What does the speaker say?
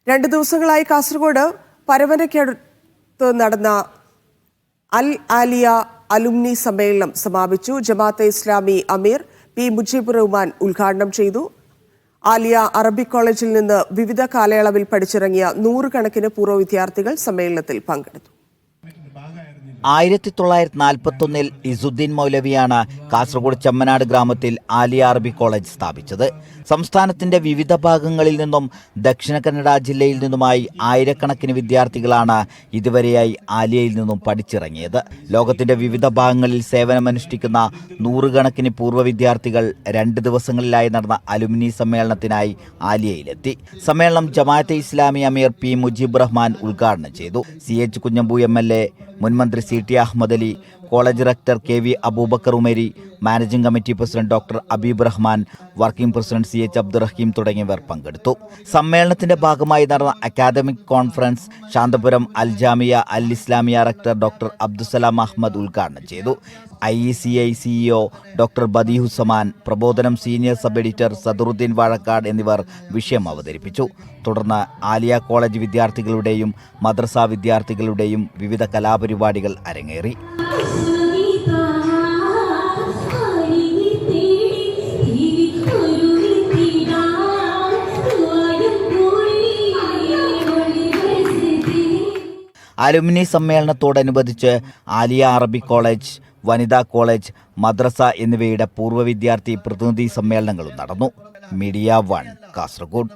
2 ദിവസങ്ങളായി കാസർഗോഡ് പരവനയ്ക്കടുത്ത് നടന്ന അൽ ആലിയ അലുമിനി സമ്മേളനം സമാപിച്ചു. ജമാഅത്തെ ഇസ്ലാമി അമീർ പി മുജീബുർ റഹ്മാൻ ഉദ്ഘാടനം ചെയ്തു. ആലിയ അറബിക് കോളേജിൽ നിന്ന് വിവിധ കാലയളവിൽ പഠിച്ചിറങ്ങിയ 100 കണക്കിന് പൂർവ്വ വിദ്യാർത്ഥികൾ സമ്മേളനത്തിൽ പങ്കെടുത്തു. 1941 ഇസുദ്ദീൻ മൗലവിയാണ് കാസർഗോഡ് ചെമ്മനാട് ഗ്രാമത്തിൽ ആലിയ അറബിക് കോളേജ് സ്ഥാപിച്ചത്. സംസ്ഥാനത്തിന്റെ വിവിധ ഭാഗങ്ങളിൽ നിന്നും ദക്ഷിണ കന്നഡ ജില്ലയിൽ നിന്നുമായി ആയിരക്കണക്കിന് വിദ്യാർത്ഥികളാണ് ഇതുവരെയായി ആലിയയിൽ നിന്നും പഠിച്ചിറങ്ങിയത്. ലോകത്തിന്റെ വിവിധ ഭാഗങ്ങളിൽ സേവനമനുഷ്ഠിക്കുന്ന 100 കണക്കിന് പൂർവ്വ വിദ്യാർത്ഥികൾ 2 ദിവസങ്ങളിലായി നടന്ന അലുമിനി സമ്മേളനത്തിനായി ആലിയയിലെത്തി. സമ്മേളനം ജമാഅത്തെ ഇസ്ലാമി അമീർ പി മുജീബുർ റഹ്മാൻ ഉദ്ഘാടനം ചെയ്തു. CH കുഞ്ഞമ്പു MLA, മുൻമന്ത്രി CT Ahammed Ali, college rector KV Aboobacker Umari, managing committee president doctor Abeeb Rahman, working president CH Abdurahim തുടങ്ങിയവർ പങ്കെടുത്തു. സമ്മേളനത്തിന്റെ ഭാഗമായി നടന്ന academic conference Santhapuram Al Jamia Al Islamiya rector doctor Abdussalam Ahmed ഉദ്ഘാടനം ചെയ്തു. IECI CEO doctor Badeeuzzaman, Prabodhanam senior sub editor Sadaruddeen Vazhakkad എന്നിവർ വിഷയം അവതരിപ്പിച്ചു. തുടർന്ന് ആലിയ കോളേജ് വിദ്യാർത്ഥികളുടെയും മദ്രസ വിദ്യാർത്ഥികളുടെയും വിവിധ കലാപരിപാടികൾ അരങ്ങേറി. അലുമിനി സമ്മേളനത്തോടനുബന്ധിച്ച് ആലിയ അറബിക് കോളേജ്, വനിതാ കോളേജ്, മദ്രസ എന്നിവയുടെ പൂർവ്വ വിദ്യാർത്ഥി പ്രതിനിധി സമ്മേളനങ്ങളും നടന്നു. മീഡിയ 1 കാസർഗോഡ്.